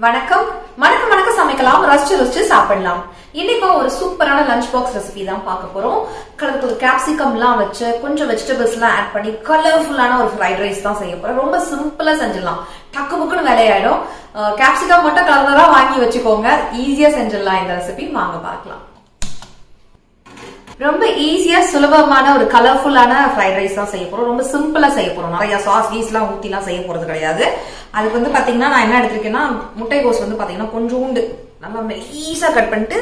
வணக்கம் வணக்கம் வணக்கம் சமைக்கலாம் ரசிச்சு சாப்பிடலாம். இன்னைக்கு ஒரு சூப்பரான லஞ்ச் பாக்ஸ் ரெசிபி தான் பார்க்க போறோம். கலருக்கு கேப்சிகம்லாம் வச்சு கொஞ்சம் வெஜிடபிள்ஸ்லாம் ஆட் பண்ணி கலர்ஃபுல்லான ஒரு ஃப்ரைட் ரைஸ் தான் செய்ய போறோம். ரொம்ப சிம்பிளா செஞ்சிடலாம், டக்கு புக்குன்னு வேலையாயிடும். கேப்சிகம் மட்டும் கலர்னரா வாங்கி வச்சுக்கோங்க, ஈஸியா செஞ்சிடலாம் இந்த ரெசிபி. வாங்க பார்க்கலாம். ரொம்ப ஈஸியா சுலபமான ஒரு கலர்ஃபுல்லான ஃப்ரைட் ரைஸ் தான் செய்ய போறோம். ரொம்ப சிம்பிளா செய்ய போறோம். நிறைய சாஸ் கீஸ்லாம் ஊத்திலாம் செய்ய போறது கிடையாது. அதுக்கு வந்து பாத்தீங்கன்னா நான் என்ன எடுத்திருக்கேன்னா, முட்டைகோஸ் வந்து பாத்தீங்கன்னா கொஞ்சோண்டு நல்லா மெலீஸா கட் பண்ணிட்டு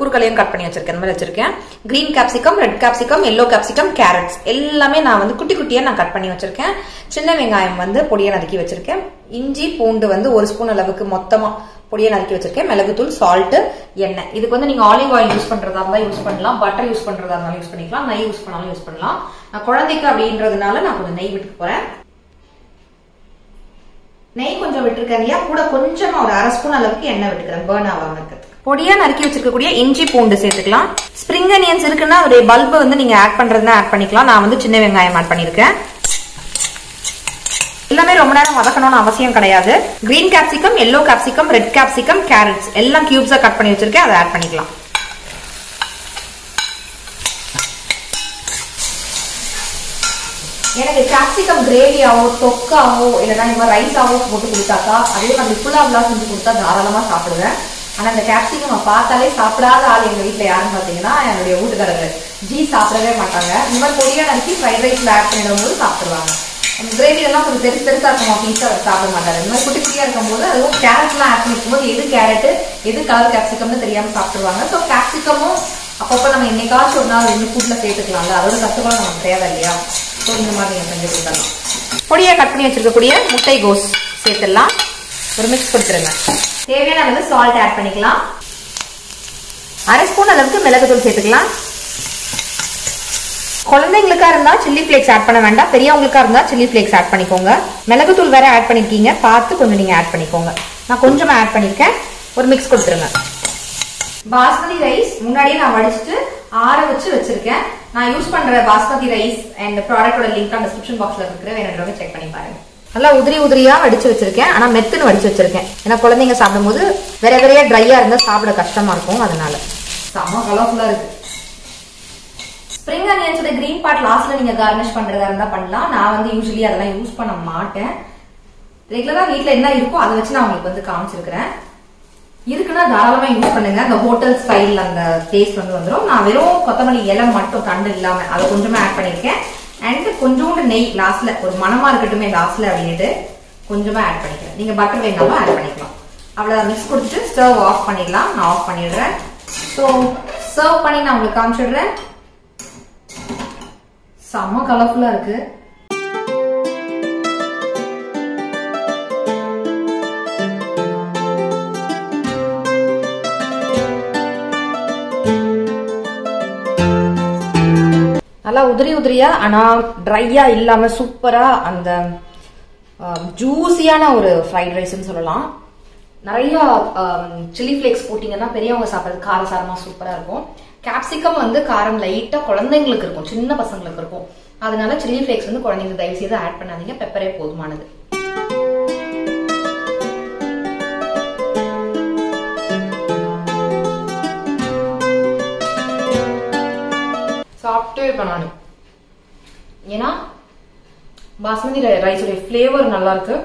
குறுக்கலையும் கட் பண்ணி வச்சிருக்கேன். இந்த மாதிரி வச்சிருக்கேன். Green capsicum, red capsicum, yellow capsicum, carrots எல்லாமே நான் வந்து குட்டி குட்டியா நான் கட் பண்ணி வச்சிருக்கேன். சின்ன வெங்காயம் வந்து பொடியை நறுக்கி வச்சிருக்கேன். இஞ்சி பூண்டு வந்து ஒரு ஸ்பூன் அளவுக்கு மொத்தமா பொடியை நறுக்கி வச்சிருக்கேன். மிளகுத்தூள், சால்ட், எண்ணெய். இதுக்கு வந்து நீங்க ஆலிவ் ஆயில் யூஸ் பண்றதா இருந்தா யூஸ் பண்ணலாம், பட்டர் யூஸ் பண்றதா இருந்தாலும் யூஸ் பண்ணிக்கலாம், நெய் யூஸ் பண்ணாலும் யூஸ் பண்ணலாம். நான் குழந்தைக்கு அப்படின்றதுனால நான் கொஞ்சம் நெய் விட்டு போறேன். நெய் கொஞ்சம் விட்டுருக்கேன் இல்லையா, கூட கொஞ்சமா ஒரு அரை ஸ்பூன் அளவுக்கு எண்ணெய் விட்டுக்கிறேன், பர்ன் ஆகாம இருக்கிறதுக்கு. பொடியா நறுக்கி வச்சிருக்கக்கூடிய இஞ்சி பூண்டு சேர்த்துக்கலாம். ஸ்பிரிங் அனியன்ஸ் இருக்குன்னா ஒரு பல்பு வந்து நீங்க ஆட் பண்றதுனா ஆட் பண்ணிக்கலாம். நான் வந்து சின்ன வெங்காயம் ஆட் பண்ணிருக்கேன். எல்லாமே ரொம்ப நேரம் வதக்கணும்னு அவசியம் கிடையாது. Green capsicum, yellow capsicum, red capsicum, carrots எல்லாம் கியூப்ஸா கட் பண்ணி வச்சிருக்கேன், அதை ஆட் பண்ணிக்கலாம். எனக்கு கேப்சிகம் கிரேவியாவோ தொக்காவோ இல்லைன்னா இந்த மாதிரி ரைஸாவோ போட்டு கொடுத்தாக்கா, அதே மாதிரி புலாவ்லாம் செஞ்சு கொடுத்தா தாராளமா சாப்பிடுவேன். ஆனா இந்த கேப்சிகம் பார்த்தாலே சாப்பிடாத ஆள் எங்க வீட்டுல யாருன்னு பாத்தீங்கன்னா என்னுடைய வீட்டுக்காரர்கள் ஜி சாப்பிடவே மாட்டாங்க. இந்த மாதிரி பொடியா நறுக்கி ஃப்ரைட் ரைஸ்ல ஆட் பண்ணிடும் போது சாப்பிடுவாங்க. கிரேவி எல்லாம் கொஞ்சம் பெருசா இருக்கும், பீஸா சாப்பிட மாட்டாரு. இந்த மாதிரி குட்டி குட்டியா இருக்கும் போது அதுவும் கேரட் எல்லாம் ஆட் பண்ணிக்கும் போது எது கேரட் எது கலர் கேப்சிகம்னு தெரியாம சாப்பிடுவாங்க. ஸோ கேப்சிகமும் அப்பப்போ நம்ம என்னைக்காச்சும் ஒரு நாள் இந்த ஃபுட்ல சேர்த்துக்கலாம்ல, அதோட கஷ்டப்படம் நமக்கு தேவை இல்லையா. ஸோ இந்த மாதிரி நீங்க செஞ்சு கொடுக்கலாம். பொடியா கட் பண்ணி வச்சிருக்கக்கூடிய முட்டை கோஸ் சேர்த்துடலாம். ஒரு மிக்ஸ் கொடுத்துருங்க. தேவையான அளவு சால்ட் ஆட் பண்ணிக்கலாம். அரை ஸ்பூன் அளவுக்கு மிளகுத்தூள் சேர்த்துக்கலாம். குழந்தைங்களுக்கா இருந்தா சில்லி பிளேக்ஸ் ஆட் பண்ண வேண்டாம், பெரியவங்களுக்கா இருந்தா சில்லி பிளேக்ஸ் ஆட் பண்ணிக்கோங்க. மிளகுத்தூள் வேற ஆட் பண்ணிருக்கீங்க, பார்த்து கொஞ்சம் நீங்க ஆட் பண்ணிக்கோங்க. நான் கொஞ்சமா ஆட் பண்ணிருக்கேன். ஒரு மிக்ஸ் கொடுத்துருங்க. பாஸ்மதி ரைஸ் முன்னாடியே நான் வடிச்சிட்டு ஆற வச்சிருக்கேன். நான் யூஸ் பண்ற பாஸ்மதி ரைஸ் அண்ட் ப்ராடக்டோட லிங்க் டிஸ்கிரிப்ஷன் பாக்ஸ்ல இருக்கிற, வேணுன்றவங்க செக் பண்ணி பாருங்க. நல்லா உதிரியா வடிச்சு வச்சிருக்கேன். ஆனா மெத்துன்னு வடிச்சு வச்சிருக்கேன். ஏன்னா குழந்தைங்க சாப்பிடும் போது வெறையா ட்ரையா இருந்தா சாப்பிட கஷ்டமா இருக்கும், அதனால. செம்ம கலர்ஃபுல்லா இருக்கு. ஸ்பிரிங் அனியன்ஸோட கிரீன் பார்ட் லாஸ்ட்ல நீங்க கார்னிஷ் பண்றதா இருந்தா பண்ணலாம். நான் வந்து யூஸ்வலி அதெல்லாம் யூஸ் பண்ண மாட்டேன். ரெகுலரா வீட்டுல என்ன இருக்கோ அதை வச்சு நான் உங்களுக்கு வந்து காமிச்சிருக்கிறேன். இருக்குன்னா தாராளமா யூஸ் பண்ணுங்க. அந்த ஹோட்டல் ஸ்டைல் அந்த டேஸ்ட் வந்து வந்துடும். நான் வெறும் கொத்தமல்லி இலை மட்டும் தண்டு இல்லாம அதை கொஞ்சமா ஆட் பண்ணிருக்கேன். அண்ட் கொஞ்சோண்டு நெய் லாஸ்ட்ல ஒரு மனமா இருக்கட்டுமே லாஸ்ட்ல அப்படின்ட்டு கொஞ்சமா ஆட் பண்ணிக்கிறேன். நீங்க பட்டர் வேணாலும் ஆட் பண்ணிக்கலாம். அவ்வளவு மிக்ஸ் கொடுத்துட்டு ஸ்டவ் ஆஃப் பண்ணிடலாம். நான் ஆஃப் பண்ணிடுறேன். ஸோ சர்வ் பண்ணி நான் உங்களுக்கு காமிச்சிடுறேன். செம்ம கலர்ஃபுல்லா இருக்கு. நல்லா உதிரியா ஆனா ட்ரையா இல்லாம சூப்பரா அந்த ஜூசியான ஒரு ஃப்ரைட் ரைஸ்ன்னு சொல்லலாம். நிறைய சில்லி பிளேக்ஸ் போட்டீங்கன்னா பெரியவங்க சாப்பிட்றது காரசாரமா சூப்பரா இருக்கும். கேப்சிகம் வந்து காரம் லைட்டா குழந்தைங்களுக்கு இருக்கும், சின்ன பசங்களுக்கு இருக்கும். அதனால சில்லி பிளேக்ஸ் வந்து குழந்தைங்க தயவு செய்து ஆட் பண்ணாதீங்க, பெப்பரே போதுமானது. சாப்பிட்டே பண்ணானு, ஏன்னா பாஸ்மதி ரைஸோட ஃபிளேவர் நல்லா இருக்கு.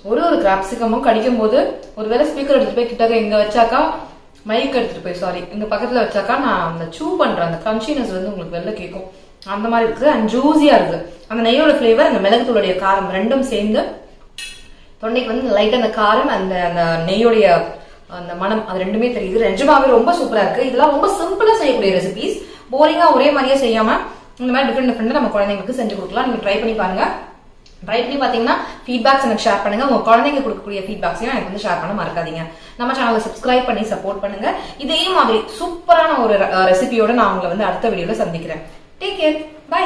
ஒரு கேப்சிகமும் கடிக்கும் போது ஒருவேளை ஸ்பீக்கர் எடுத்துட்டு போய் கிட்ட இங்க வச்சாக்கா, மைக் எடுத்துட்டு போய் சாரி இங்க பக்கத்துல வச்சாக்கா, நான் அந்த சூ பண்ற அந்த கிரன்ச்சினஸ் வந்து உங்களுக்கு வெளில கேட்கும். அந்த மாதிரி இருக்கு. அண்ட் ஜூசியா இருக்கு. அந்த நெய்யோட ஃபிளேவர் அந்த மிளகுத்தூளுடைய காரம் ரெண்டும் சேர்ந்து தொண்டைக்கு வந்து லைட்டா அந்த காரம் அந்த நெய்யோடைய அந்த மனம் அது ரெண்டுமே தெரியுது. நிஜமாவே ரொம்ப சூப்பரா இருக்கு. இதெல்லாம் ரொம்ப சிம்பிளா செய்யக்கூடிய ரெசிபிஸ். போரிங்கா ஒரே மாதிரியே செய்யாம இந்த மாதிரி டிஃப்ரெண்ட் நம்ம குழந்தைங்களுக்கு செஞ்சு கொடுக்கலாம். நீங்க ட்ரை பண்ணி பாருங்க. ட்ரை பண்ணி பாத்தீங்கன்னா ஃபீட்பேக்ஸ் எனக்கு ஷேர் பண்ணுங்க. உங்க குழந்தைங்க கொடுக்கக்கூடிய ஃபீட்பேக்ஸையும் எனக்கு வந்து ஷேர் பண்ண மறக்காதீங்க. நம்ம சேனலை சப்ஸ்கிரைப் பண்ணி சப்போர்ட் பண்ணுங்க. இதே மாதிரி சூப்பரான ஒரு ரெசிபியோட நான் உங்களை வந்து அடுத்த வீடியோல சந்திக்கிறேன். Take care, by.